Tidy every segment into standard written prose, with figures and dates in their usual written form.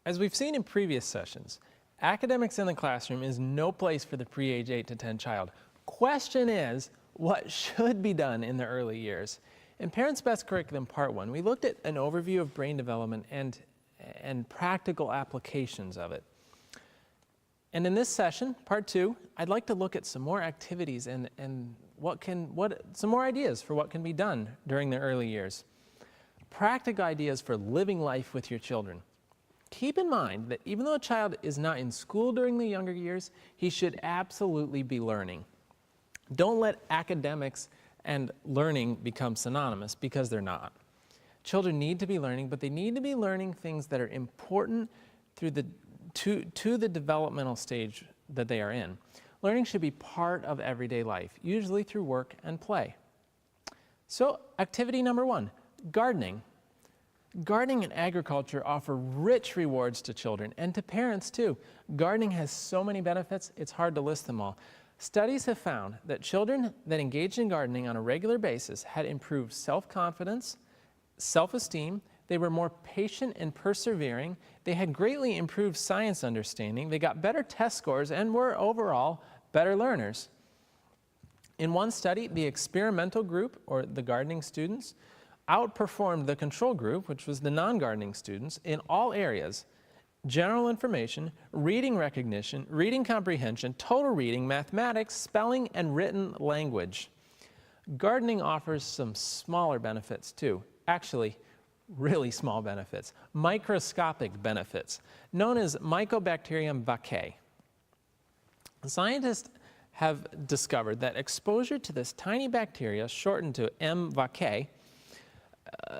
As we've seen in previous sessions, academics in the classroom is no place for the pre-age 8 to 10 child. Question is, what should be done in the early years? In Parents' Best Curriculum Part 1, we looked at an overview of brain development and practical applications of it. And in this session, Part 2, I'd like to look at some more activities and some more ideas for what can be done during the early years. Practical ideas for living life with your children. Keep in mind that even though a child is not in school during the younger years, he should absolutely be learning. Don't let academics and learning become synonymous, because they're not. Children need to be learning, but they need to be learning things that are important to the developmental stage that they are in. Learning should be part of everyday life, usually through work and play. So, activity number 1, gardening. Gardening and agriculture offer rich rewards to children and to parents too. Gardening has so many benefits, it's hard to list them all. Studies have found that children that engaged in gardening on a regular basis had improved self-confidence, self-esteem, they were more patient and persevering, they had greatly improved science understanding, they got better test scores, and were overall better learners. In one study, the experimental group, or the gardening students, outperformed the control group, which was the non-gardening students, in all areas: general information, reading recognition, reading comprehension, total reading, mathematics, spelling, and written language. Gardening offers some smaller benefits too. Actually, really small benefits, microscopic benefits, known as Mycobacterium vaccae. Scientists have discovered that exposure to this tiny bacteria, shortened to M. vaccae,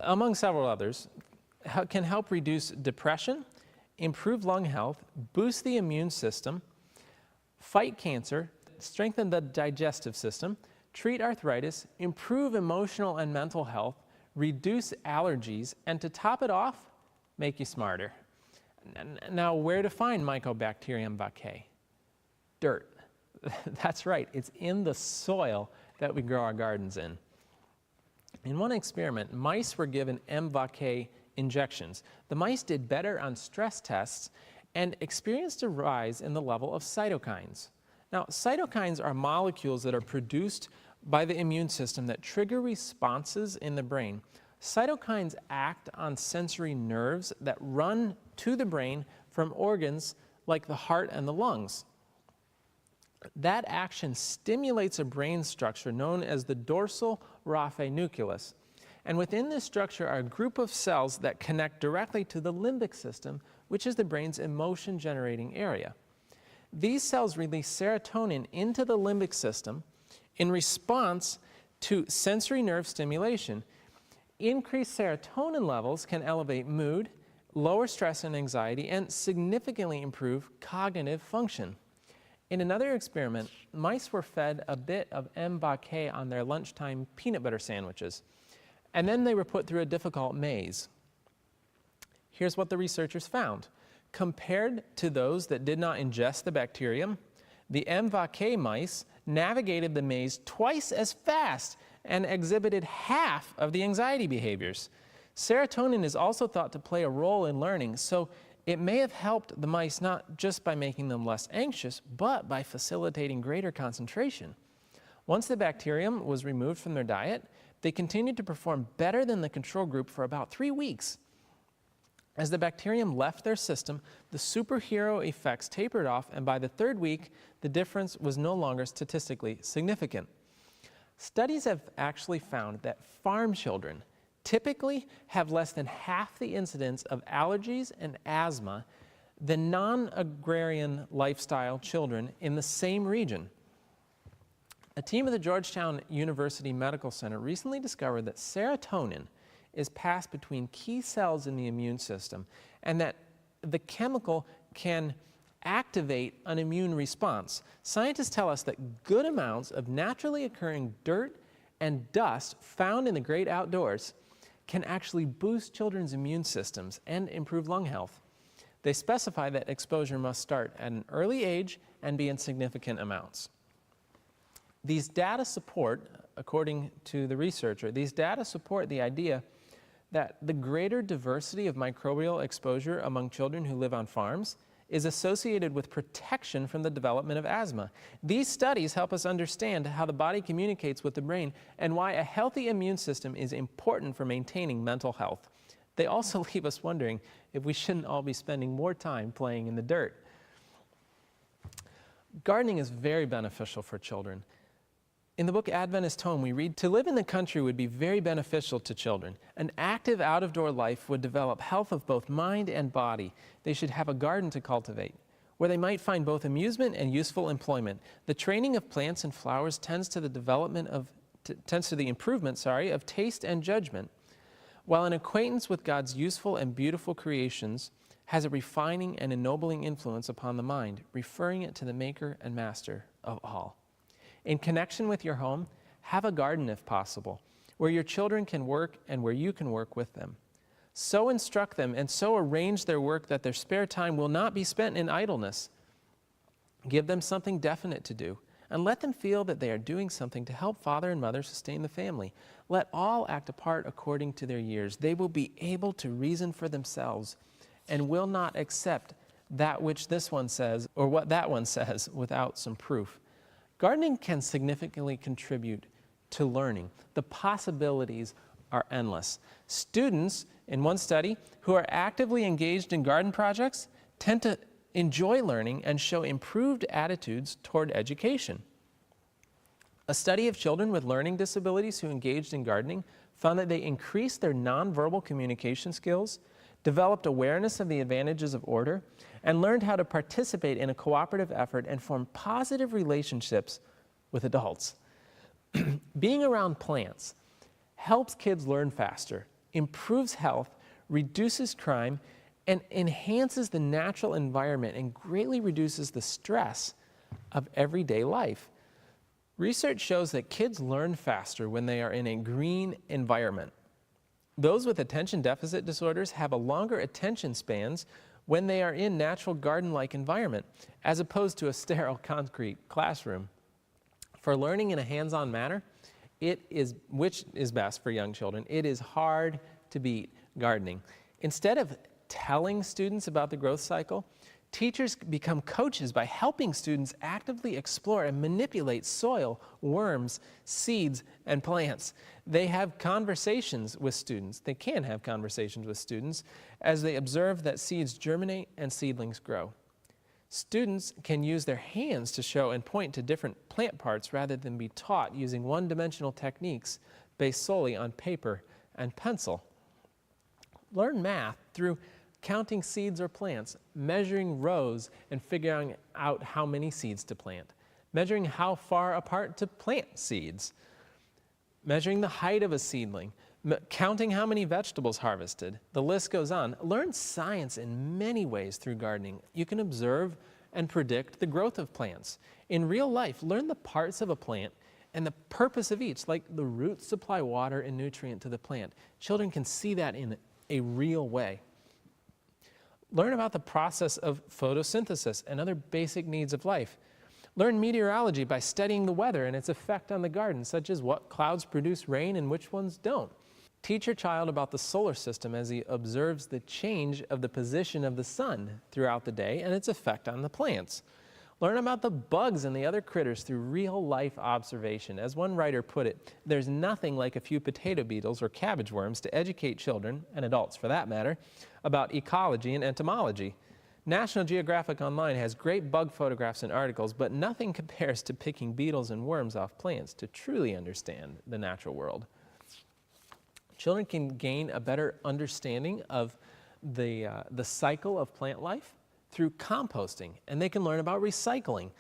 among several others, can help reduce depression, improve lung health, boost the immune system, fight cancer, strengthen the digestive system, treat arthritis, improve emotional and mental health, reduce allergies, and to top it off, make you smarter. Now, where to find Mycobacterium vaccae? Dirt. That's right, it's in the soil that we grow our gardens in. In one experiment, mice were given M. vaccae injections. The mice did better on stress tests and experienced a rise in the level of cytokines. Now, cytokines are molecules that are produced by the immune system that trigger responses in the brain. Cytokines act on sensory nerves that run to the brain from organs like the heart and the lungs. That action stimulates a brain structure known as the dorsal raphe nucleus. And within this structure are a group of cells that connect directly to the limbic system, which is the brain's emotion-generating area. These cells release serotonin into the limbic system in response to sensory nerve stimulation. Increased serotonin levels can elevate mood, lower stress and anxiety, and significantly improve cognitive function. In another experiment, mice were fed a bit of M. vaccae on their lunchtime peanut butter sandwiches, and then they were put through a difficult maze. Here's what the researchers found. Compared to those that did not ingest the bacterium, the M. vaccae mice navigated the maze twice as fast and exhibited half of the anxiety behaviors. Serotonin is also thought to play a role in learning, so it may have helped the mice not just by making them less anxious, but by facilitating greater concentration. Once the bacterium was removed from their diet, they continued to perform better than the control group for about 3 weeks. As the bacterium left their system, the superhero effects tapered off, and by the 3rd week, the difference was no longer statistically significant. Studies have actually found that farm children typically have less than half the incidence of allergies and asthma than non-agrarian lifestyle children in the same region. A team at the Georgetown University Medical Center recently discovered that serotonin is passed between key cells in the immune system, and that the chemical can activate an immune response. Scientists tell us that good amounts of naturally occurring dirt and dust found in the great outdoors can actually boost children's immune systems and improve lung health. They specify that exposure must start at an early age and be in significant amounts. These data support, according to the researcher, these data support the idea that the greater diversity of microbial exposure among children who live on farms is associated with protection from the development of asthma. These studies help us understand how the body communicates with the brain and why a healthy immune system is important for maintaining mental health. They also leave us wondering if we shouldn't all be spending more time playing in the dirt. Gardening is very beneficial for children. In the book Adventist Home, we read, "To live in the country would be very beneficial to children. An active out-of-door life would develop health of both mind and body. They should have a garden to cultivate, where they might find both amusement and useful employment. The training of plants and flowers tends to the improvement of taste and judgment, while an acquaintance with God's useful and beautiful creations has a refining and ennobling influence upon the mind, referring it to the Maker and Master of all." In connection with your home, have a garden if possible, where your children can work and where you can work with them. So instruct them and so arrange their work that their spare time will not be spent in idleness. Give them something definite to do, and let them feel that they are doing something to help father and mother sustain the family. Let all act a part according to their years. They will be able to reason for themselves and will not accept that which this one says or what that one says without some proof. Gardening can significantly contribute to learning. The possibilities are endless. Students, in one study, who are actively engaged in garden projects tend to enjoy learning and show improved attitudes toward education. A study of children with learning disabilities who engaged in gardening found that they increased their nonverbal communication skills, developed awareness of the advantages of order, and learned how to participate in a cooperative effort and form positive relationships with adults. Being around plants helps kids learn faster, improves health, reduces crime, and enhances the natural environment and greatly reduces the stress of everyday life. Research shows that kids learn faster when they are in a green environment. Those with attention deficit disorders have a longer attention spans when they are in natural garden-like environment, as opposed to a sterile concrete classroom. For learning in a hands-on manner, which is best for young children, it is hard to beat gardening. Instead of telling students about the growth cycle, teachers become coaches by helping students actively explore and manipulate soil, worms, seeds, and plants. They have conversations with students. They can have conversations with students as they observe that seeds germinate and seedlings grow. Students can use their hands to show and point to different plant parts rather than be taught using one-dimensional techniques based solely on paper and pencil. Learn math through counting seeds or plants, measuring rows and figuring out how many seeds to plant, measuring how far apart to plant seeds, measuring the height of a seedling, counting how many vegetables harvested. The list goes on. Learn science in many ways through gardening. You can observe and predict the growth of plants. In real life, learn the parts of a plant and the purpose of each, like the roots supply water and nutrient to the plant. Children can see that in a real way. Learn about the process of photosynthesis and other basic needs of life. Learn meteorology by studying the weather and its effect on the garden, such as what clouds produce rain and which ones don't. Teach your child about the solar system as he observes the change of the position of the sun throughout the day and its effect on the plants. Learn about the bugs and the other critters through real-life observation. As one writer put it, there's nothing like a few potato beetles or cabbage worms to educate children, and adults for that matter, about ecology and entomology. National Geographic Online has great bug photographs and articles, but nothing compares to picking beetles and worms off plants to truly understand the natural world. Children can gain a better understanding of the cycle of plant life through composting, and they can learn about recycling.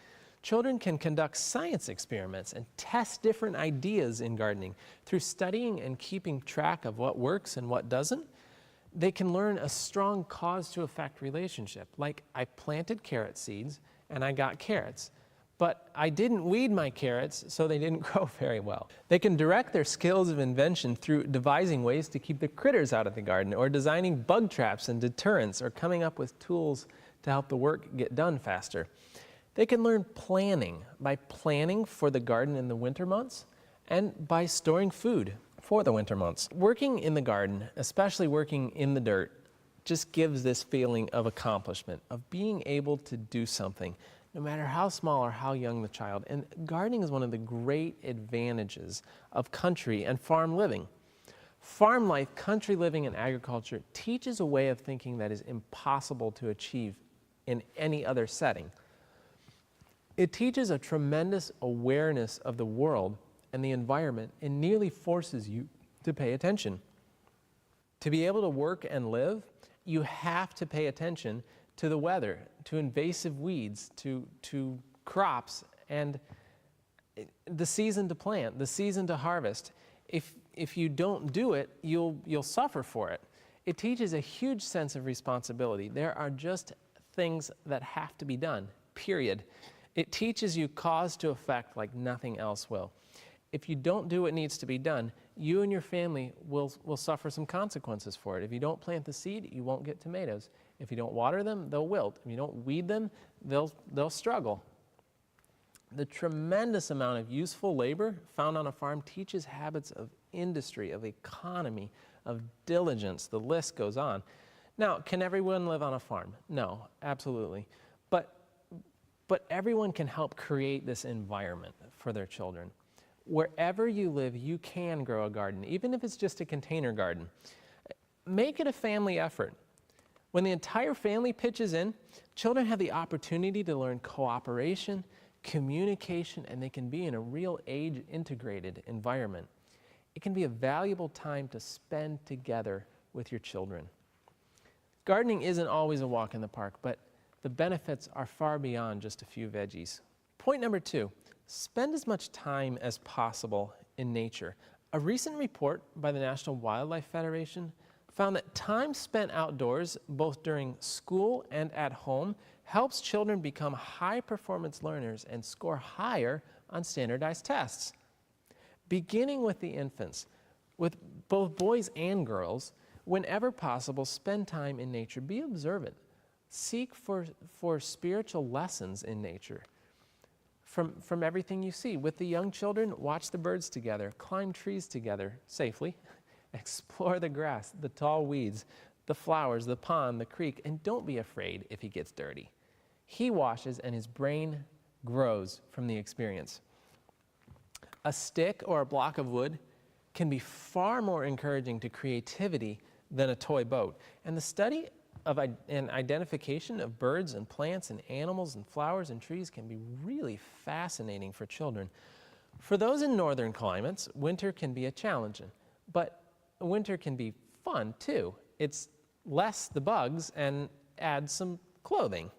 Children can conduct science experiments and test different ideas in gardening. Through studying and keeping track of what works and what doesn't, they can learn a strong cause-to-effect relationship. Like, I planted carrot seeds and I got carrots, but I didn't weed my carrots, so they didn't grow very well. They can direct their skills of invention through devising ways to keep the critters out of the garden, or designing bug traps and deterrents, or coming up with tools to help the work get done faster. They can learn planning by planning for the garden in the winter months and by storing food for the winter months. Working in the garden, especially working in the dirt, just gives this feeling of accomplishment, of being able to do something, no matter how small or how young the child. And gardening is one of the great advantages of country and farm living. Farm life, country living, and agriculture teaches a way of thinking that is impossible to achieve in any other setting. It teaches a tremendous awareness of the world and the environment and nearly forces you to pay attention. To be able to work and live, you have to pay attention to the weather, to invasive weeds, to crops, and the season to plant, the season to harvest. If you don't do it, you'll suffer for it. It teaches a huge sense of responsibility. There are just things that have to be done, period. It teaches you cause to effect like nothing else will. If you don't do what needs to be done, you and your family will suffer some consequences for it. If you don't plant the seed, you won't get tomatoes. If you don't water them, they'll wilt. If you don't weed them, they'll struggle. The tremendous amount of useful labor found on a farm teaches habits of industry, of economy, of diligence. The list goes on. Now, can everyone live on a farm? No, absolutely. But everyone can help create this environment for their children. Wherever you live, you can grow a garden, even if it's just a container garden. Make it a family effort. When the entire family pitches in, children have the opportunity to learn cooperation, communication, and they can be in a real age-integrated environment. It can be a valuable time to spend together with your children. Gardening isn't always a walk in the park, but the benefits are far beyond just a few veggies. Point number 2, spend as much time as possible in nature. A recent report by the National Wildlife Federation found that time spent outdoors, both during school and at home, helps children become high-performance learners and score higher on standardized tests. Beginning with the infants, with both boys and girls, whenever possible, spend time in nature. Be observant. Seek for spiritual lessons in nature from everything you see. With the young children, watch the birds together, climb trees together safely, explore the grass, the tall weeds, the flowers, the pond, the creek, and don't be afraid if he gets dirty. He washes and his brain grows from the experience. A stick or a block of wood can be far more encouraging to creativity than a toy boat. And the study and identification of birds and plants and animals and flowers and trees can be really fascinating for children. For those in northern climates, winter can be a challenge, but winter can be fun too. It's less the bugs and add some clothing.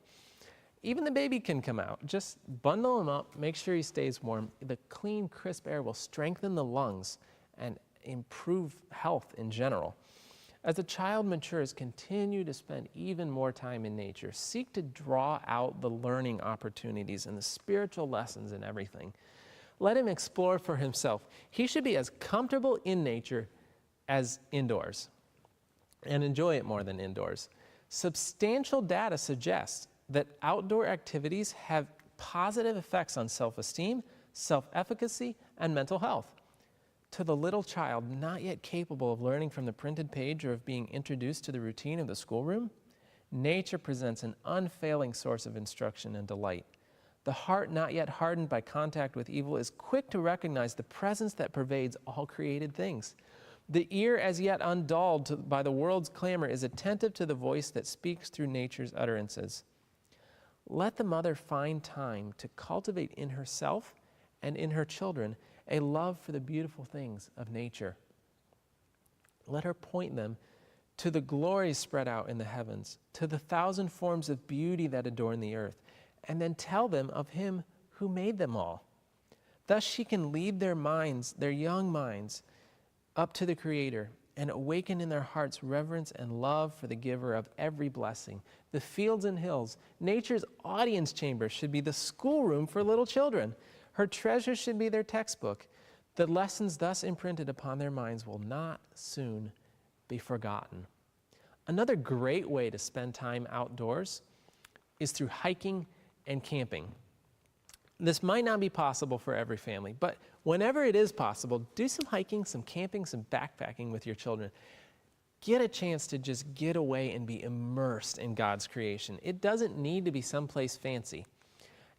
Even the baby can come out. Just bundle him up, make sure he stays warm. The clean, crisp air will strengthen the lungs and improve health in general. As a child matures, continue to spend even more time in nature. Seek to draw out the learning opportunities and the spiritual lessons in everything. Let him explore for himself. He should be as comfortable in nature as indoors and enjoy it more than indoors. Substantial data suggests that outdoor activities have positive effects on self-esteem, self-efficacy, and mental health. To the little child not yet capable of learning from the printed page or of being introduced to the routine of the schoolroom, nature presents an unfailing source of instruction and delight. The heart not yet hardened by contact with evil is quick to recognize the presence that pervades all created things. The ear as yet undulled by the world's clamor is attentive to the voice that speaks through nature's utterances. Let the mother find time to cultivate in herself and in her children a love for the beautiful things of nature. Let her point them to the glories spread out in the heavens, to the 1,000 forms of beauty that adorn the earth, and then tell them of him who made them all. Thus she can lead their minds, their young minds, up to the Creator and awaken in their hearts reverence and love for the giver of every blessing. The fields and hills, nature's audience chamber, should be the schoolroom for little children. Her treasures should be their textbook. The lessons thus imprinted upon their minds will not soon be forgotten. Another great way to spend time outdoors is through hiking and camping. This might not be possible for every family, but whenever it is possible, do some hiking, some camping, some backpacking with your children. Get a chance to just get away and be immersed in God's creation. It doesn't need to be someplace fancy.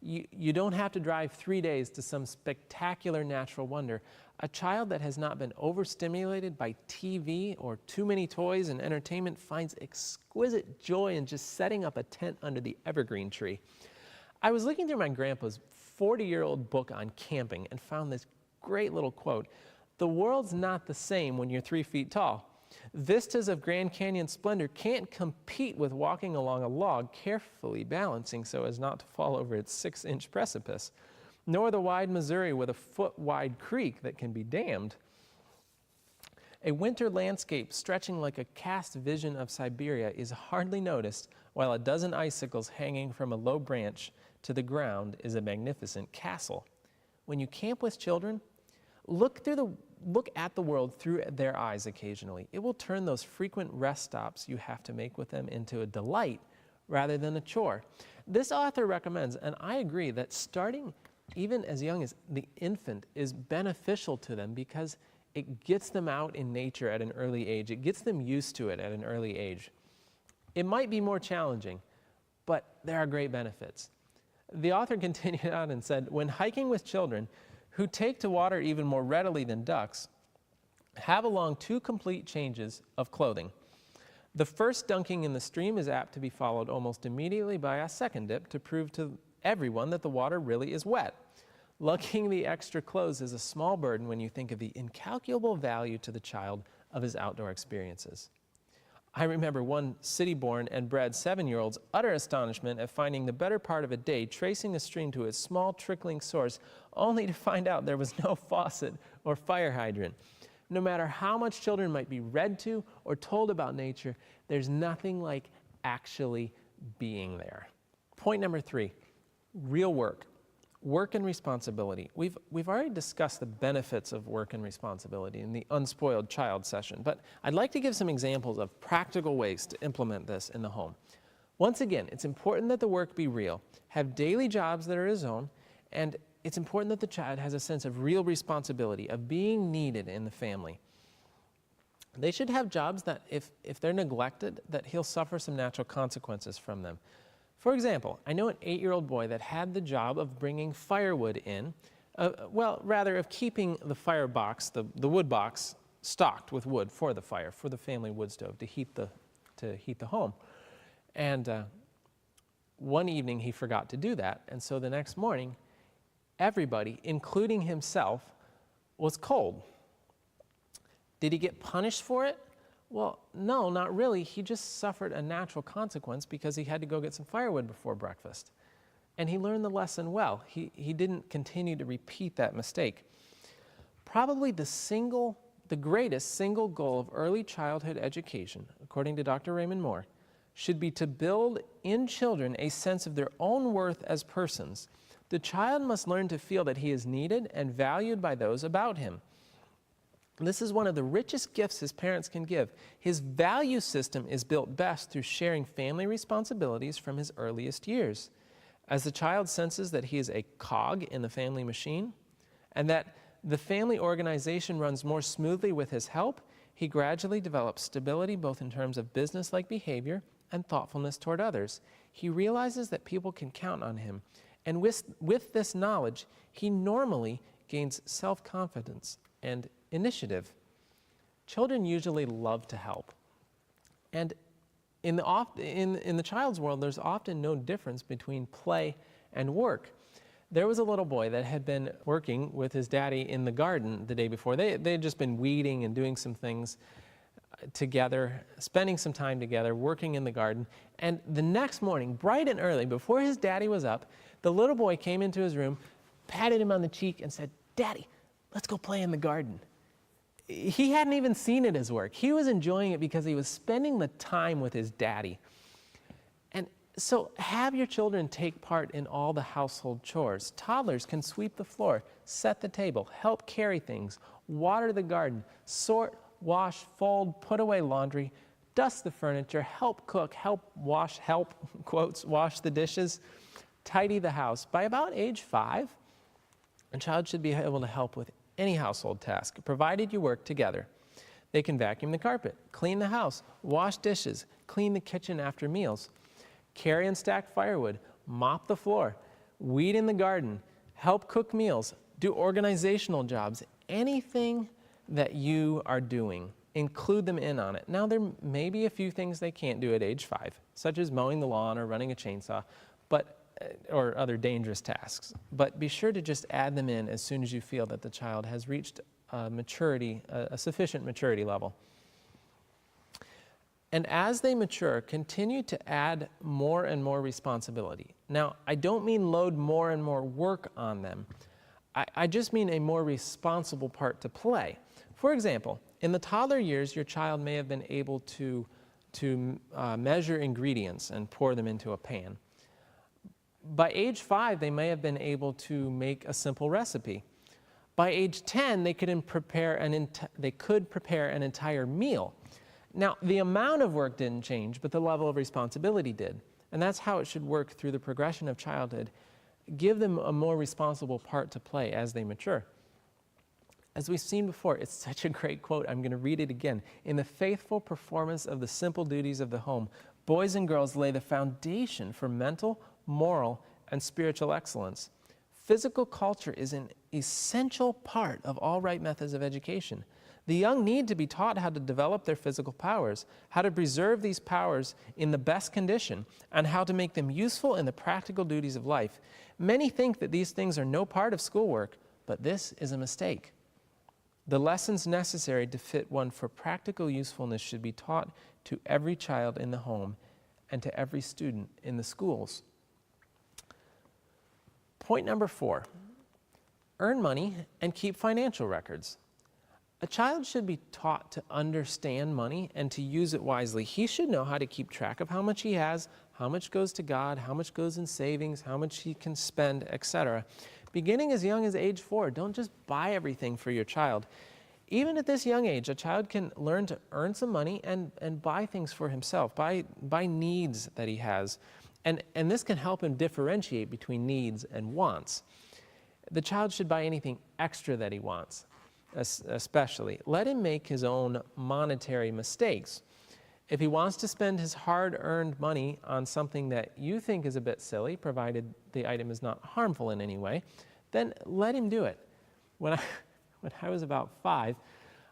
You don't have to drive 3 days to some spectacular natural wonder. A child that has not been overstimulated by TV or too many toys and entertainment finds exquisite joy in just setting up a tent under the evergreen tree. I was looking through my grandpa's 40-year-old book on camping and found this great little quote. "The world's not the same when you're 3 feet tall. Vistas of Grand Canyon splendor can't compete with walking along a log, carefully balancing so as not to fall over its 6-inch precipice, nor the wide Missouri with a foot-wide creek that can be dammed. A winter landscape stretching like a cast vision of Siberia is hardly noticed, while a dozen icicles hanging from a low branch to the ground is a magnificent castle." When you camp with children, look at the world through their eyes occasionally. It will turn those frequent rest stops you have to make with them into a delight rather than a chore. This author recommends, and I agree, that starting even as young as the infant is beneficial to them because it gets them out in nature at an early age. It gets them used to it at an early age. It might be more challenging, but there are great benefits. The author continued on and said, "When hiking with children who take to water even more readily than ducks, have along 2 complete changes of clothing. The first dunking in the stream is apt to be followed almost immediately by a second dip to prove to everyone that the water really is wet. Lugging the extra clothes is a small burden when you think of the incalculable value to the child of his outdoor experiences." I remember one city-born and bred 7-year-old's utter astonishment at finding the better part of a day tracing the stream to its small trickling source, only to find out there was no faucet or fire hydrant. No matter how much children might be read to or told about nature, there's nothing like actually being there. Point number 3, real work. Work and responsibility. We've already discussed the benefits of work and responsibility in the Unspoiled Child session, but I'd like to give some examples of practical ways to implement this in the home. Once again, it's important that the work be real, have daily jobs that are his own, and it's important that the child has a sense of real responsibility, of being needed in the family. They should have jobs that, if they're neglected, that he'll suffer some natural consequences from them. For example, I know an 8-year-old boy that had the job of bringing firewood in, of keeping the firebox, the wood box, stocked with wood for the fire, for the family wood stove, to heat the home. And one evening he forgot to do that, and so the next morning, everybody, including himself, was cold. Did he get punished for it? Well, no, not really. He just suffered a natural consequence because he had to go get some firewood before breakfast. And he learned the lesson well. He didn't continue to repeat that mistake. Probably the greatest single goal of early childhood education, according to Dr. Raymond Moore, should be to build in children a sense of their own worth as persons. The child must learn to feel that he is needed and valued by those about him. This is one of the richest gifts his parents can give. His value system is built best through sharing family responsibilities from his earliest years. As the child senses that he is a cog in the family machine and that the family organization runs more smoothly with his help, he gradually develops stability both in terms of business-like behavior and thoughtfulness toward others. He realizes that people can count on him. And with this knowledge, he normally gains self-confidence and initiative. Children usually love to help. And in the child's world, there's often no difference between play and work. There was a little boy that had been working with his daddy in the garden the day before. They had just been weeding and doing some things together, spending some time together, working in the garden. And the next morning, bright and early, before his daddy was up, the little boy came into his room, patted him on the cheek, and said, "Daddy, let's go play in the garden." He hadn't even seen it as work. He was enjoying it because he was spending the time with his daddy. And so have your children take part in all the household chores. Toddlers can sweep the floor, set the table, help carry things, water the garden, sort, wash, fold, put away laundry, dust the furniture, help cook, wash the dishes. tidy the house. By about age 5, a child should be able to help with any household task, provided you work together. They can vacuum the carpet, clean the house, wash dishes, clean the kitchen after meals, carry and stack firewood, mop the floor, weed in the garden, help cook meals, do organizational jobs, anything that you are doing, include them in on it. Now, there may be a few things they can't do at age 5, such as mowing the lawn or running a chainsaw, or other dangerous tasks. But be sure to just add them in as soon as you feel that the child has reached a sufficient maturity level. And as they mature, continue to add more and more responsibility. Now, I don't mean load more and more work on them. I just mean a more responsible part to play. For example, in the toddler years, your child may have been able to measure ingredients and pour them into a pan. By age 5, they may have been able to make a simple recipe. By age 10, they could prepare an entire meal. Now, the amount of work didn't change, but the level of responsibility did. And that's how it should work through the progression of childhood. Give them a more responsible part to play as they mature. As we've seen before, it's such a great quote. I'm going to read it again. In the faithful performance of the simple duties of the home, boys and girls lay the foundation for mental, moral, and spiritual excellence. Physical culture is an essential part of all right methods of education. The young need to be taught how to develop their physical powers, how to preserve these powers in the best condition, and how to make them useful in the practical duties of life. Many think that these things are no part of schoolwork, but this is a mistake. The lessons necessary to fit one for practical usefulness should be taught to every child in the home and to every student in the schools. Point number 4, earn money and keep financial records. A child should be taught to understand money and to use it wisely. He should know how to keep track of how much he has, how much goes to God, how much goes in savings, how much he can spend, etc. Beginning as young as age 4, don't just buy everything for your child. Even at this young age, a child can learn to earn some money and buy things for himself, buy needs that he has. And this can help him differentiate between needs and wants. The child should buy anything extra that he wants, especially. Let him make his own monetary mistakes. If he wants to spend his hard-earned money on something that you think is a bit silly, provided the item is not harmful in any way, then let him do it. When I was about 5,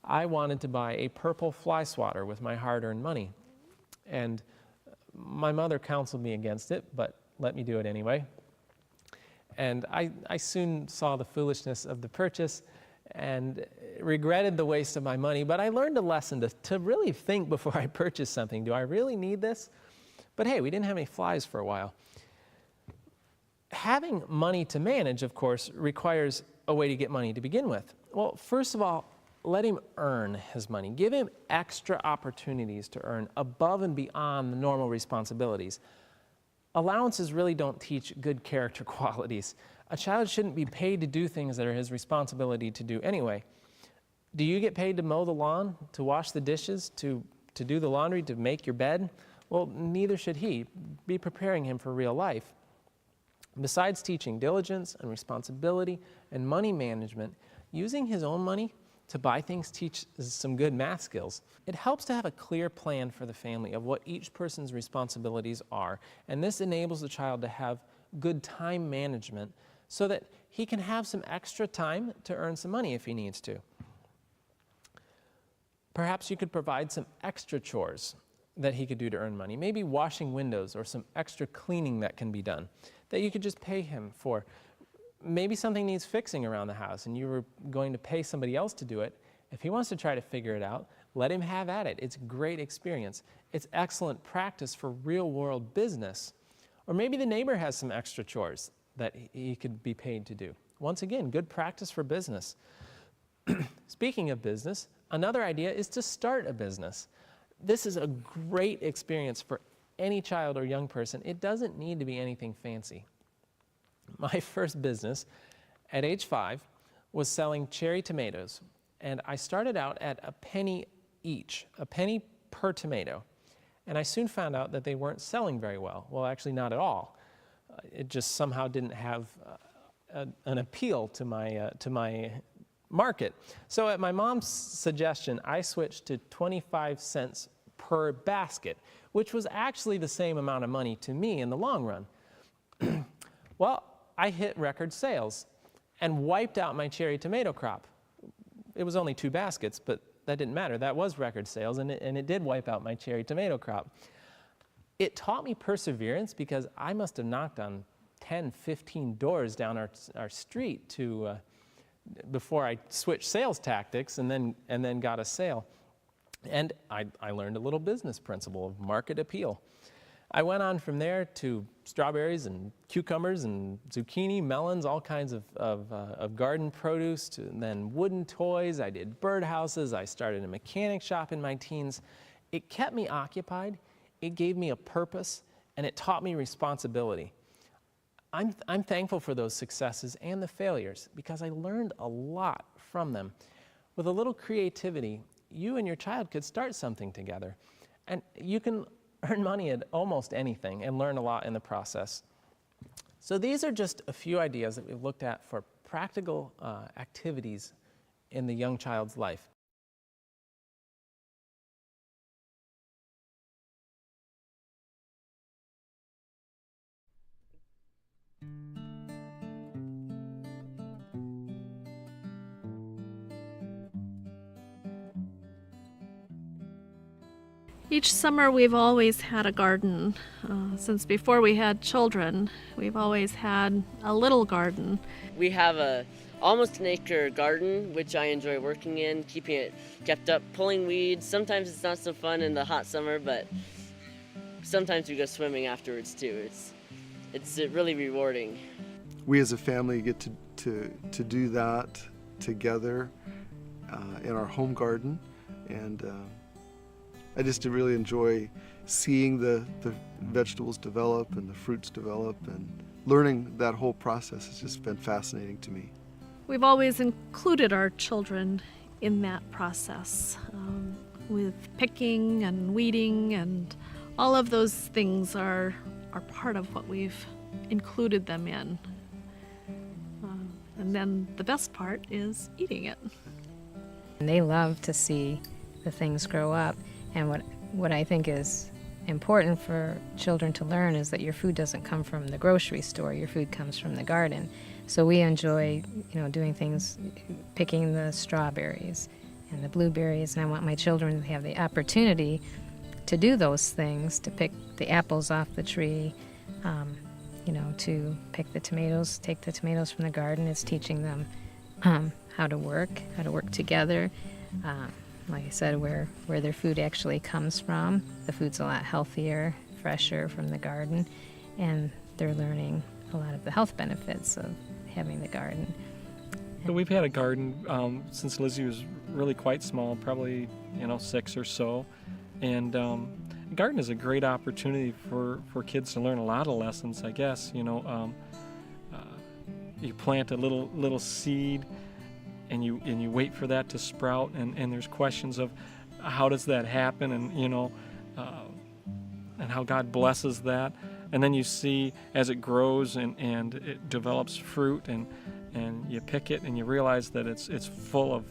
I wanted to buy a purple fly swatter with my hard-earned money. And my mother counseled me against it, but let me do it anyway. And I soon saw the foolishness of the purchase and regretted the waste of my money, but I learned a lesson to really think before I purchase something. Do I really need this? But hey, we didn't have any flies for a while. Having money to manage, of course, requires a way to get money to begin with. Well, first of all, let him earn his money. Give him extra opportunities to earn above and beyond the normal responsibilities. Allowances really don't teach good character qualities. A child shouldn't be paid to do things that are his responsibility to do anyway. Do you get paid to mow the lawn, to wash the dishes, to do the laundry, to make your bed? Well, neither should he. Be preparing him for real life. Besides teaching diligence and responsibility and money management, using his own money to buy things teaches some good math skills. It helps to have a clear plan for the family of what each person's responsibilities are, and this enables the child to have good time management so that he can have some extra time to earn some money if he needs to. Perhaps you could provide some extra chores that he could do to earn money, maybe washing windows or some extra cleaning that can be done that you could just pay him for. Maybe something needs fixing around the house and you were going to pay somebody else to do it. If he wants to try to figure it out, let him have at it. It's great experience. It's excellent practice for real-world business. Or maybe the neighbor has some extra chores that he could be paid to do. Once again, good practice for business. Speaking of business, another idea is to start a business. This is a great experience for any child or young person. It doesn't need to be anything fancy. My first business at age 5 was selling cherry tomatoes, and I started out at a penny each, a penny per tomato. And I soon found out that they weren't selling very well. Well, actually not at all. It just somehow didn't have an appeal to my market. So at my mom's suggestion, I switched to 25 cents per basket, which was actually the same amount of money to me in the long run. Well, I hit record sales and wiped out my cherry tomato crop. It was only 2 baskets, but that didn't matter. That was record sales, and it did wipe out my cherry tomato crop. It taught me perseverance because I must have knocked on 10, 15 doors down our street before I switched sales tactics and then got a sale. And I learned a little business principle of market appeal. I went on from there to strawberries and cucumbers and zucchini, melons, all kinds of garden produce, and then wooden toys. I did birdhouses. I started a mechanic shop in my teens. It kept me occupied. It gave me a purpose, and it taught me responsibility. I'm thankful for those successes and the failures because I learned a lot from them. With a little creativity, you and your child could start something together. And you can earn money at almost anything and learn a lot in the process. So these are just a few ideas that we've looked at for practical activities in the young child's life. Each summer we've always had a garden. Since before we had children, we've always had a little garden. We have almost an acre garden, which I enjoy working in, keeping it kept up, pulling weeds. Sometimes it's not so fun in the hot summer, but sometimes we go swimming afterwards too. It's really rewarding. We as a family get to do that together in our home garden, and I just really enjoy seeing the vegetables develop and the fruits develop, and learning that whole process has just been fascinating to me. We've always included our children in that process with picking and weeding, and all of those things are part of what we've included them in. And then the best part is eating it. And they love to see the things grow up. And what I think is important for children to learn is that your food doesn't come from the grocery store. Your food comes from the garden. So we enjoy, doing things, picking the strawberries and the blueberries. And I want my children to have the opportunity to do those things, to pick the apples off the tree, to pick the tomatoes, take the tomatoes from the garden. It's teaching them how to work together. Like I said, where their food actually comes from. The food's a lot healthier, fresher from the garden, and they're learning a lot of the health benefits of having the garden. So we've had a garden since Lizzie was really quite small, probably 6 or so, and a garden is a great opportunity for kids to learn a lot of lessons, I guess. You plant a little seed, and you wait for that to sprout, and there's questions of how does that happen, and and how God blesses that, and then you see as it grows and it develops fruit, and you pick it and you realize that it's full of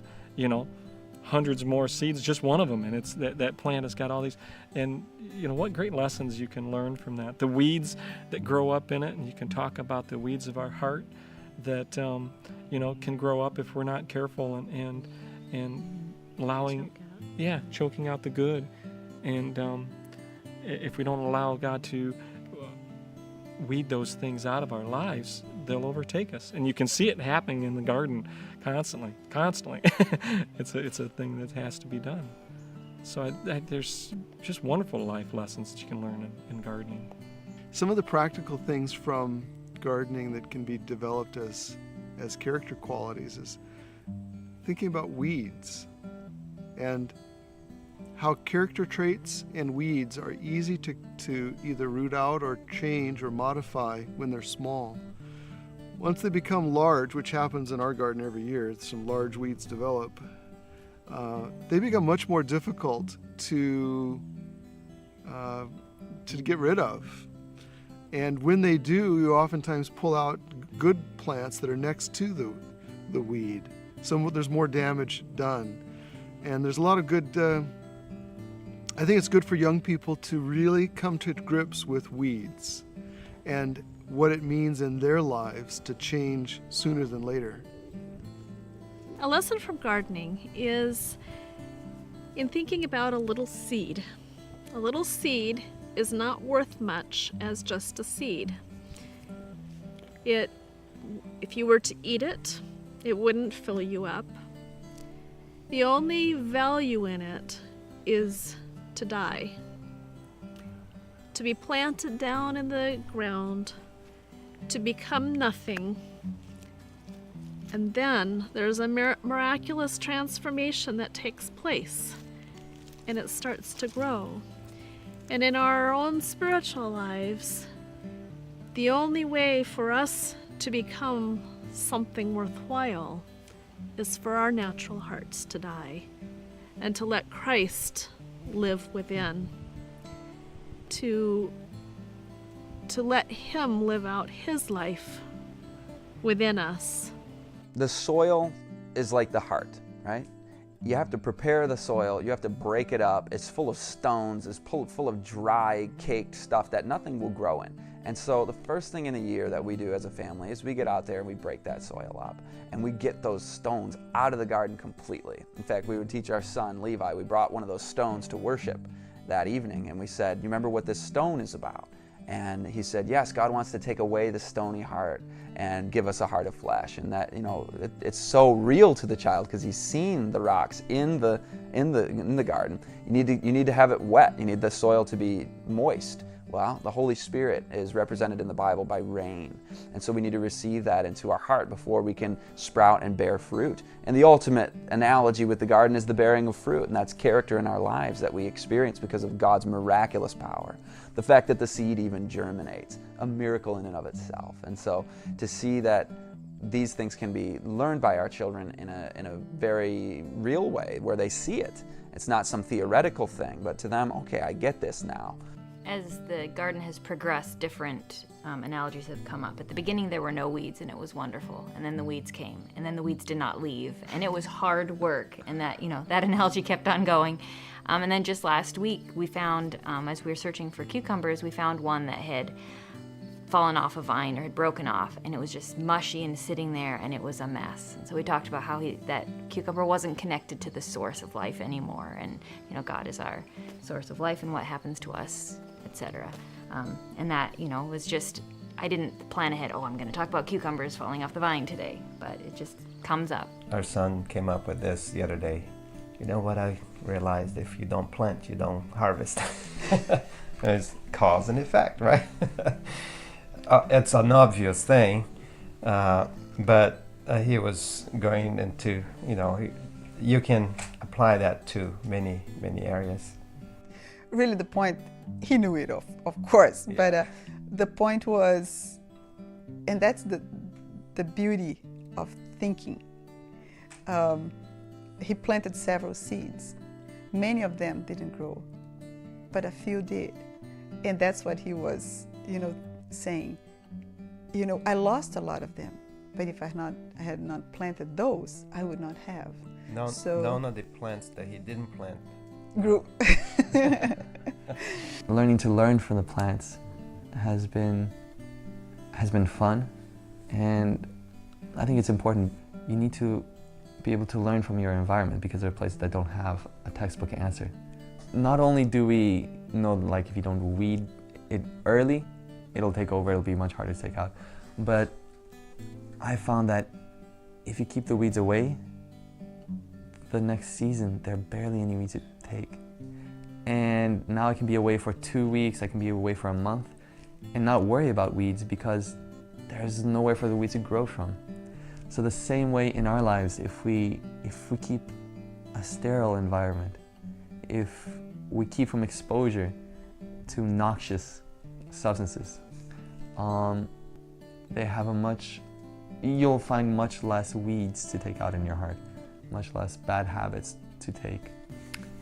hundreds more seeds, just one of them, and it's that plant has got all these, and what great lessons you can learn from that. The weeds that grow up in it, and you can talk about the weeds of our heart that can grow up if we're not careful, and allowing, choking out the good, and if we don't allow God to weed those things out of our lives, they'll overtake us, and you can see it happening in the garden constantly. It's a thing that has to be done. So there's just wonderful life lessons that you can learn in gardening. Some of the practical things from gardening that can be developed as character qualities is thinking about weeds, and how character traits and weeds are easy to either root out or change or modify when they're small. Once they become large, which happens in our garden every year, some large weeds develop, they become much more difficult to get rid of. And when they do, you oftentimes pull out good plants that are next to the weed. There's more damage done. And there's a lot of good, I think it's good for young people to really come to grips with weeds and what it means in their lives to change sooner than later. A lesson from gardening is in thinking about a little seed. A little seed is not worth much as just a seed. If you were to eat it, it wouldn't fill you up. The only value in it is to die, to be planted down in the ground, to become nothing. And then there's a miraculous transformation that takes place, and it starts to grow. And in our own spiritual lives, the only way for us to become something worthwhile is for our natural hearts to die and to let Christ live within, to let Him live out His life within us. The soil is like the heart, right? You have to prepare the soil, you have to break it up. It's full of stones, it's full of dry, caked stuff that nothing will grow in. And so the first thing in the year that we do as a family is we get out there and we break that soil up. And we get those stones out of the garden completely. In fact, we would teach our son, Levi, we brought one of those stones to worship that evening. And we said, you remember what this stone is about? And he said, yes, God wants to take away the stony heart and give us a heart of flesh. And that, it's so real to the child because he's seen the rocks in the garden. You need to have it wet. You need the soil to be moist. Well, the Holy Spirit is represented in the Bible by rain. And so we need to receive that into our heart before we can sprout and bear fruit. And the ultimate analogy with the garden is the bearing of fruit, and that's character in our lives that we experience because of God's miraculous power. The fact that the seed even germinates, a miracle in and of itself. And so to see that these things can be learned by our children in a very real way, where they see it. It's not some theoretical thing, but to them, okay, I get this now. As the garden has progressed, different analogies have come up. At the beginning, there were no weeds, and it was wonderful. And then the weeds came, and then the weeds did not leave, and it was hard work. And that analogy kept on going. And then just last week, we found, as we were searching for cucumbers, we found one that had fallen off a vine or had broken off, and it was just mushy and sitting there, and it was a mess. And so we talked about how that cucumber wasn't connected to the source of life anymore, and God is our source of life, and what happens to us, etc. And that was just, I didn't plan ahead, I'm going to talk about cucumbers falling off the vine today, but it just comes up. Our son came up with this the other day. You know what I realized? If you don't plant, you don't harvest. It's cause and effect, right? It's an obvious thing, but he was going into, you can apply that to many, many areas. Really the point, he knew it of course, yeah. But the point was, and that's the beauty of thinking. He planted several seeds. Many of them didn't grow, but a few did. And that's what he was, saying. I lost a lot of them, but if I had not planted those, I would not have. None of the plants that he didn't plant grew. Learning to learn from the plants has been fun, and I think it's important. You need to be able to learn from your environment because there are places that don't have a textbook answer. Not only do we know, like, if you don't weed it early, it'll take over, it'll be much harder to take out. But I found that if you keep the weeds away, the next season there are barely any weeds to take. And now I can be away for 2 weeks, I can be away for a month, and not worry about weeds because there's nowhere for the weeds to grow from. So the same way in our lives, if we keep a sterile environment, if we keep from exposure to noxious substances, you'll find much less weeds to take out in your heart, much less bad habits to take.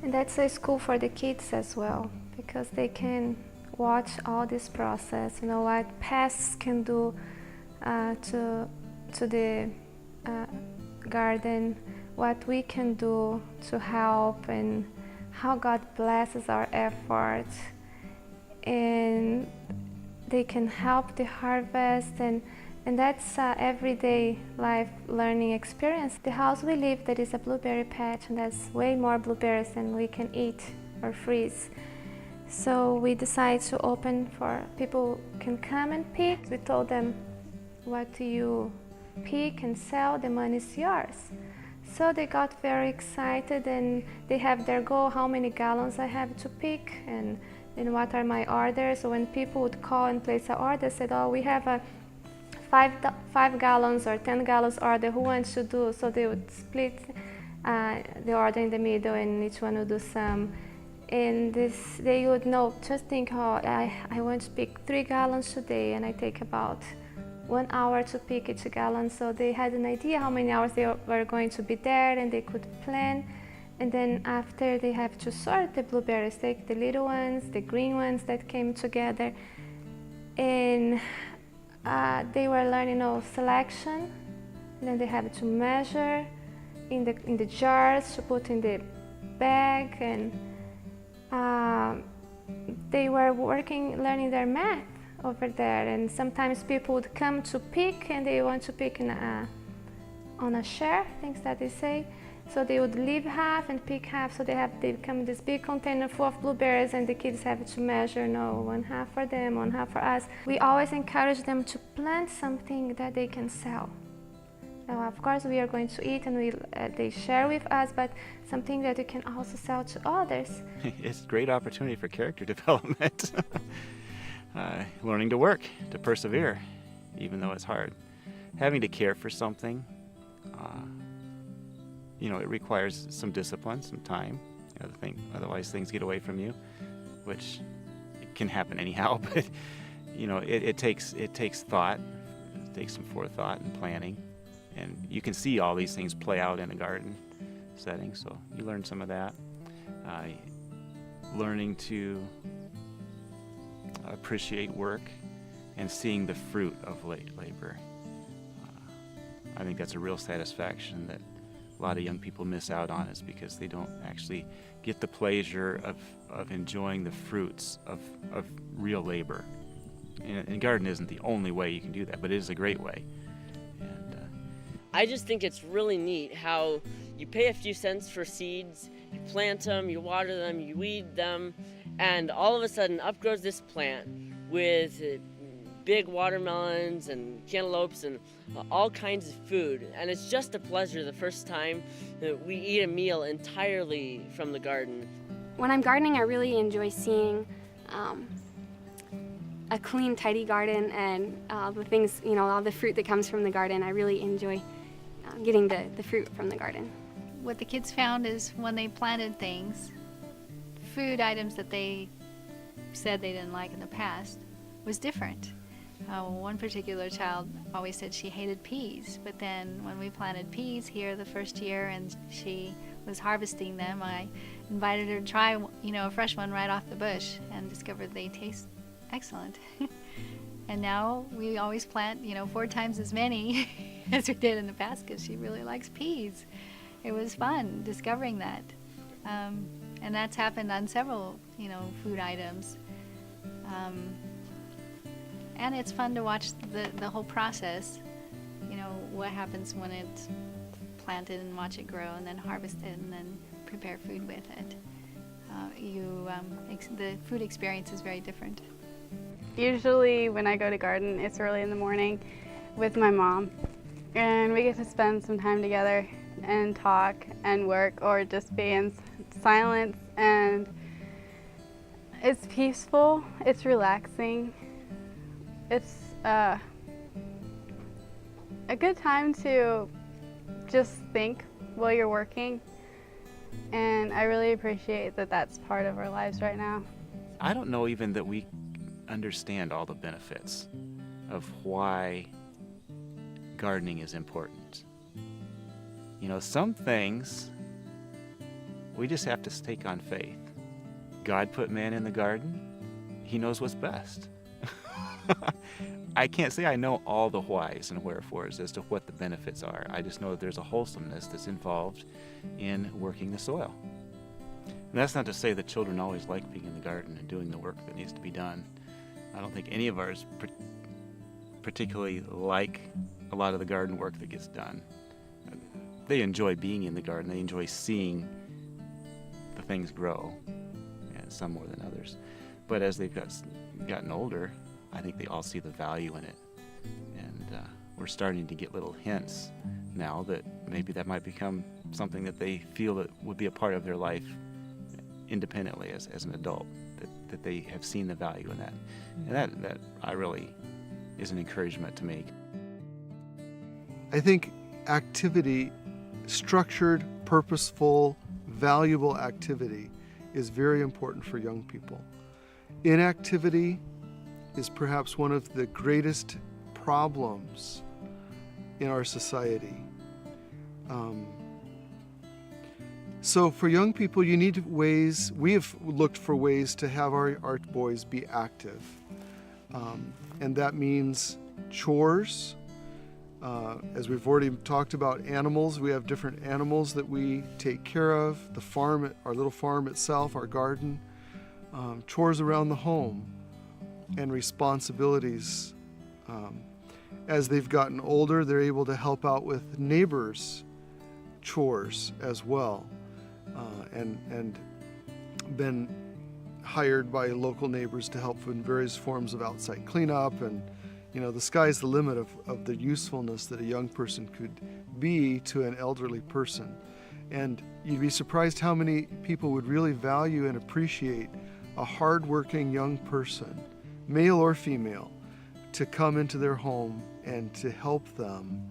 And that's a school for the kids as well, because they can watch all this process, you know, what pests can do to the garden, what we can do to help, and how God blesses our efforts, and they can help the harvest, and that's everyday life learning experience. The house we live, there is a blueberry patch, and there's way more blueberries than we can eat or freeze. So we decided to open for people can come and pick. We told them, what do you pick and sell? The money is yours. So they got very excited, and they have their goal, how many gallons I have to pick, and what are my orders. So when people would call and place an order, said, oh, we have a 5 gallons or 10 gallons order, who wants to do? So they would split the order in the middle, and each one would do some. And this, they would know, just think, oh, I want to pick 3 gallons today, and I take about 1 hour to pick each gallon. So they had an idea how many hours they were going to be there, and they could plan. And then after, they have to sort the blueberries, take the little ones, the green ones that came together. And they were learning selection. And then they have to measure in the jars to put in the bag, and they were learning their math over there. And sometimes people would come to pick, and they want to pick on a share, things that they say. So they would leave half and pick half. So they come in this big container full of blueberries, and the kids have to measure, 1/2 for them, 1/2 for us. We always encourage them to plant something that they can sell. Now, of course, we are going to eat, and they share with us, but something that we can also sell to others. It's a great opportunity for character development. Learning to work, to persevere, even though it's hard. Having to care for something, it requires some discipline, some time. Otherwise things get away from you, which can happen anyhow. But it takes thought, it takes some forethought and planning, and you can see all these things play out in a garden setting. So you learn some of that. Learning to appreciate work and seeing the fruit of labor. I think that's a real satisfaction that a lot of young people miss out on, is because they don't actually get the pleasure of enjoying the fruits of real labor. And garden isn't the only way you can do that, but it is a great way. And I just think it's really neat how you pay a few cents for seeds, you plant them, you water them, you weed them, and all of a sudden up grows this plant with big watermelons and cantaloupes and all kinds of food. And it's just a pleasure the first time that we eat a meal entirely from the garden. When I'm gardening, I really enjoy seeing a clean, tidy garden, and the things, all the fruit that comes from the garden. I really enjoy getting the fruit from the garden. What the kids found is when they planted things, food items that they said they didn't like in the past was different. One particular child always said she hated peas, but then when we planted peas here the first year and she was harvesting them, I invited her to try, a fresh one right off the bush, and discovered they taste excellent. And now we always plant, 4 times as many as we did in the past, because she really likes peas. It was fun discovering that. And that's happened on several, food items. And it's fun to watch the whole process, what happens when it's planted, and watch it grow, and then harvest it, and then prepare food with it. The food experience is very different. Usually when I go to garden, it's early in the morning with my mom, and we get to spend some time together and talk and work, or just be in silence, and it's peaceful, it's relaxing. It's a good time to just think while you're working, and I really appreciate that that's part of our lives right now. I don't know even that we understand all the benefits of why gardening is important. Some things we just have to take on faith. God put man in the garden. he knows what's best. I can't say I know all the whys and wherefores as to what the benefits are. I just know that there's a wholesomeness that's involved in working the soil. And that's not to say that children always like being in the garden and doing the work that needs to be done. I don't think any of ours particularly like a lot of the garden work that gets done. They enjoy being in the garden. They enjoy seeing the things grow, and some more than others. But as they've gotten older, I think they all see the value in it. And we're starting to get little hints now that maybe that might become something that they feel that would be a part of their life independently as an adult, that they have seen the value in that. And that I really is an encouragement to me. I think activity, structured, purposeful, valuable activity is very important for young people. Inactivity is perhaps one of the greatest problems in our society. So for young people, you need ways, we have looked for ways to have our boys be active. And that means chores. As we've already talked about animals, we have different animals that we take care of, the farm, our little farm itself, our garden, chores around the home, and responsibilities. As they've gotten older, they're able to help out with neighbors' chores as well, and been hired by local neighbors to help in various forms of outside cleanup. And the sky's the limit of the usefulness that a young person could be to an elderly person. And you'd be surprised how many people would really value and appreciate a hardworking young person, male or female, to come into their home and to help them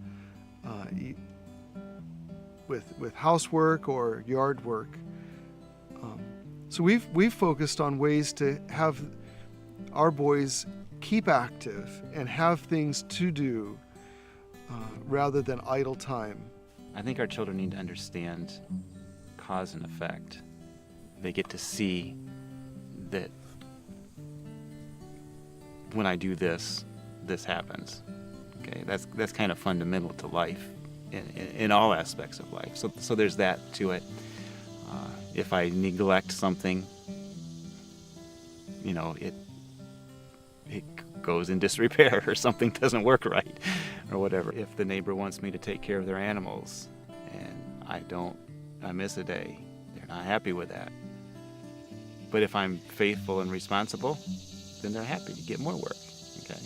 with housework or yard work. So we've focused on ways to have our boys keep active and have things to do rather than idle time. I think our children need to understand cause and effect. They get to see that when I do this, this happens. Okay, that's kind of fundamental to life in all aspects of life. So there's that to it. If I neglect something, it goes in disrepair, or something doesn't work right, or whatever. If the neighbor wants me to take care of their animals and I miss a day, they're not happy with that. But if I'm faithful and responsible, then they're happy to get more work. Okay.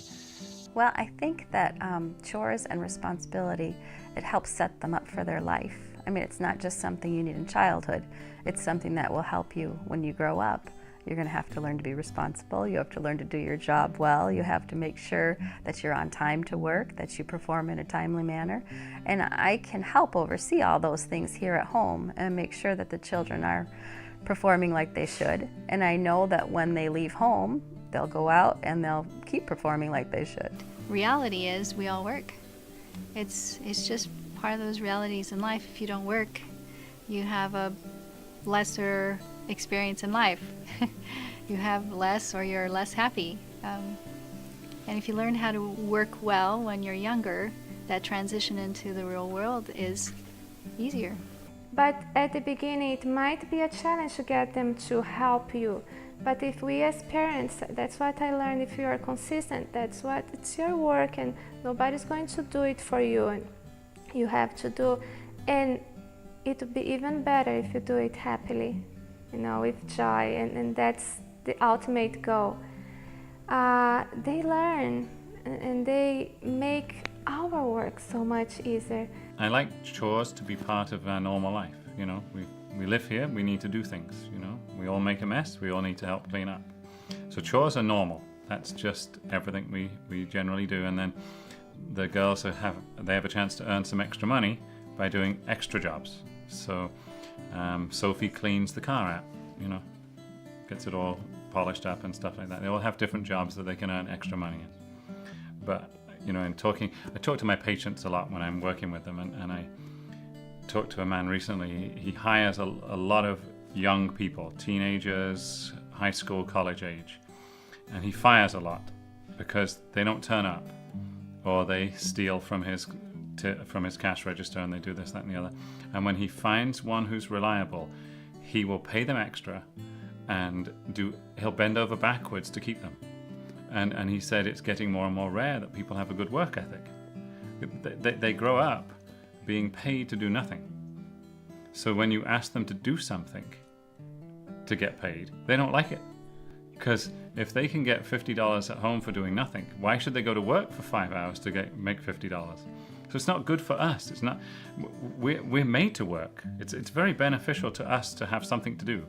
Well, I think that chores and responsibility, it helps set them up for their life. I mean, it's not just something you need in childhood. It's something that will help you when you grow up. You're going to have to learn to be responsible. You have to learn to do your job well. You have to make sure that you're on time to work, that you perform in a timely manner. And I can help oversee all those things here at home and make sure that the children are performing like they should. And I know that when they leave home, they'll go out and they'll keep performing like they should. Reality is we all work. It's just part of those realities in life. If you don't work, you have a lesser experience in life. You have less, or you're less happy. And if you learn how to work well when you're younger, that transition into the real world is easier. But at the beginning, it might be a challenge to get them to help you. But if we as parents, that's what I learned, if you are consistent, it's your work and nobody's going to do it for you, and you have to do. And it would be even better if you do it happily, with joy, and that's the ultimate goal. They learn and they make our work so much easier. I like chores to be part of our normal life. We live here, we need to do things, We all make a mess, we all need to help clean up. So chores are normal. That's just everything we generally do. And then the girls have a chance to earn some extra money by doing extra jobs. So Sophie cleans the car out, gets it all polished up and stuff like that. They all have different jobs that they can earn extra money in. But, I talk to my patients a lot when I'm working with them, and I talked to a man recently. He hires a lot of young people, teenagers, high school, college age. and he fires a lot because they don't turn up, or they steal from his cash register and they do this, that, and the other. And when he finds one who's reliable, he will pay them extra and he'll bend over backwards to keep them. And he said it's getting more and more rare that people have a good work ethic. They grow up being paid to do nothing. So when you ask them to do something to get paid, they don't like it. Because if they can get $50 at home for doing nothing, why should they go to work for 5 hours to make $50? So it's not good for us. It's not. We're made to work. It's very beneficial to us to have something to do,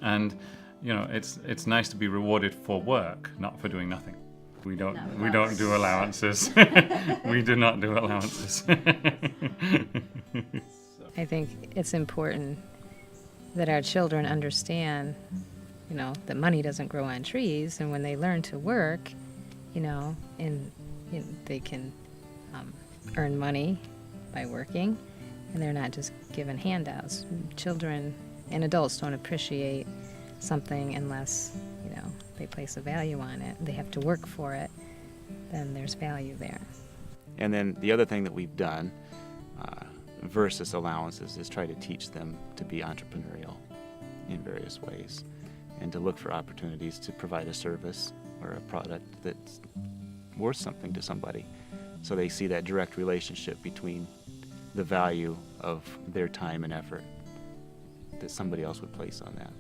and it's nice to be rewarded for work, not for doing nothing. We don't do allowances. We do not do allowances. I think it's important that our children understand, that money doesn't grow on trees, and when they learn to work, and they can earn money by working, and they're not just given handouts. Children and adults don't appreciate something unless, they place a value on it. They have to work for it. Then there's value there. And then the other thing that we've done versus allowances is try to teach them to be entrepreneurial in various ways and to look for opportunities to provide a service or a product that's worth something to somebody. So they see that direct relationship between the value of their time and effort that somebody else would place on that.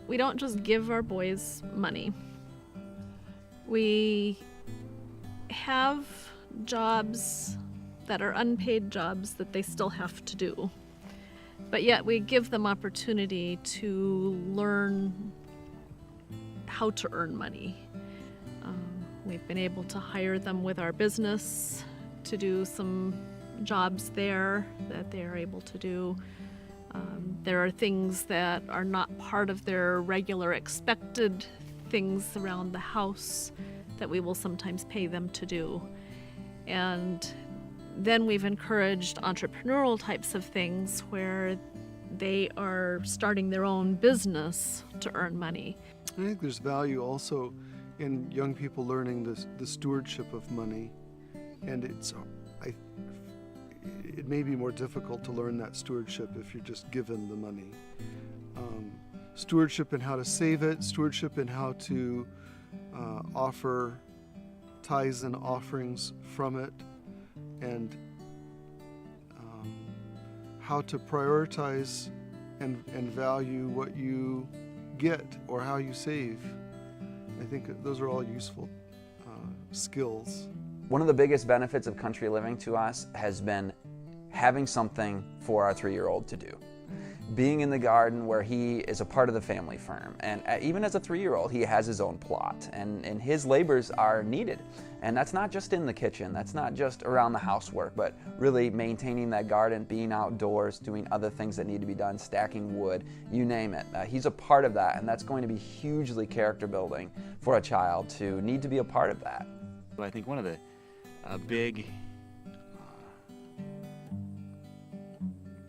We don't just give our boys money. We have jobs that are unpaid jobs that they still have to do. But yet we give them opportunity to learn how to earn money. We've been able to hire them with our business to do some jobs there that they are able to do. There are things that are not part of their regular expected things around the house that we will sometimes pay them to do. And then we've encouraged entrepreneurial types of things where they are starting their own business to earn money. I think there's value also in young people learning the stewardship of money, and it may be more difficult to learn that stewardship if you're just given the money. Stewardship in how to save it, stewardship in how to offer tithes and offerings from it, and how to prioritize and value what you get or how you save. I think those are all useful skills. One of the biggest benefits of country living to us has been having something for our 3-year-old to do. Being in the garden where he is a part of the family farm, and even as a 3-year-old he has his own plot, and his labors are needed. And that's not just in the kitchen, that's not just around the housework, but really maintaining that garden, being outdoors, doing other things that need to be done, stacking wood, you name it. He's a part of that, and that's going to be hugely character building for a child to need to be a part of that. I think one of the big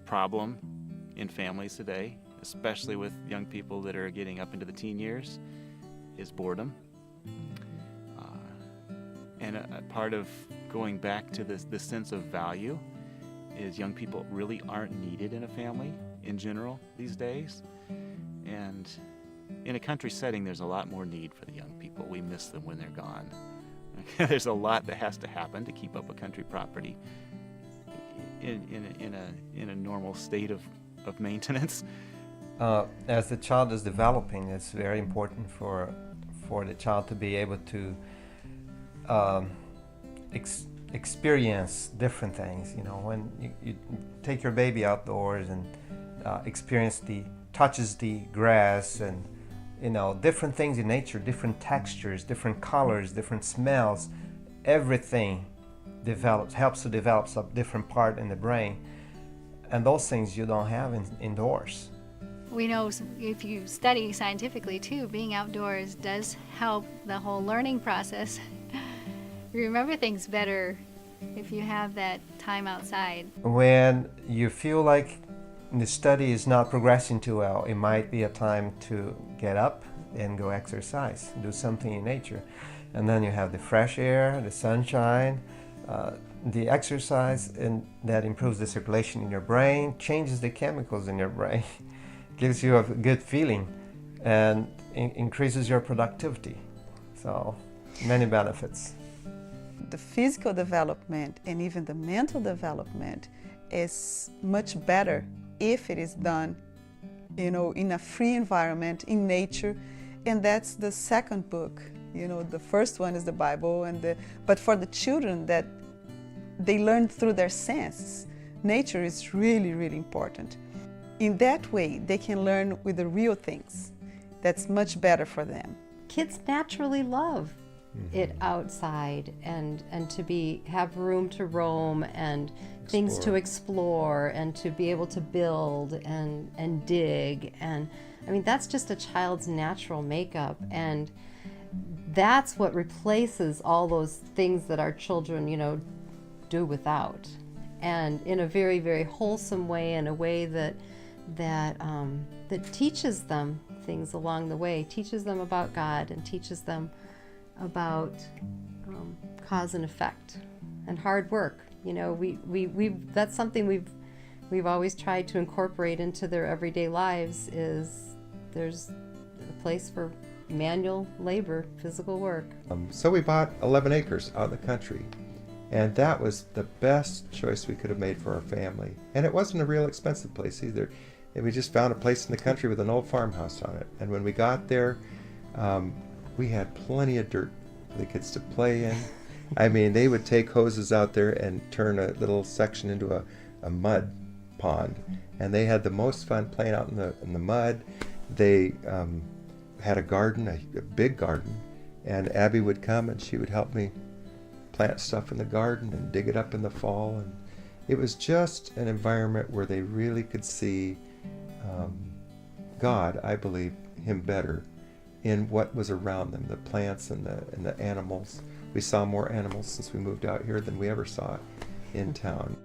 problem in families today, especially with young people that are getting up into the teen years, is boredom. And a part of going back to this sense of value is young people really aren't needed in a family in general these days. And in a country setting, there's a lot more need for the young people. We miss them when they're gone. There's a lot that has to happen to keep up a country property in a normal state of maintenance. As the child is developing, it's very important for the child to be able to experience different things. When you take your baby outdoors and touches the grass and different things in nature, different textures, different colors, different smells, everything helps to develop a different part in the brain, and those things you don't have indoors. We know if you study scientifically too, being outdoors does help the whole learning process. You remember things better if you have that time outside. When you feel like the study is not progressing too well, it might be a time to get up and go exercise, do something in nature. And then you have the fresh air, the sunshine, the exercise, and that improves the circulation in your brain, changes the chemicals in your brain, gives you a good feeling, and increases your productivity. So many benefits. The physical development and even the mental development is much better if it is done, you know, in a free environment, in nature, and that's the second book. You know, the first one is the Bible, but for the children that they learn through their senses, nature is really, really important. In that way, they can learn with the real things. That's much better for them. Kids naturally love it outside and to have room to roam and things to explore and to be able to build and dig, and I mean that's just a child's natural makeup, and that's what replaces all those things that our children, you know, do without, and in a very, very wholesome way, in a way that teaches them things along the way, teaches them about God and teaches them about cause and effect and hard work. You know, that's something we've always tried to incorporate into their everyday lives. Is there's a place for manual labor, physical work. So we bought 11 acres out in the country, and that was the best choice we could have made for our family. And it wasn't a real expensive place either. And we just found a place in the country with an old farmhouse on it. And when we got there, we had plenty of dirt for the kids to play in. I mean, they would take hoses out there and turn a little section into a mud pond, and they had the most fun playing out in the mud. They had a garden, a big garden, and Abby would come and she would help me plant stuff in the garden and dig it up in the fall. And it was just an environment where they really could see God, I believe, Him better in what was around them, the plants and the animals. We saw more animals since we moved out here than we ever saw in town.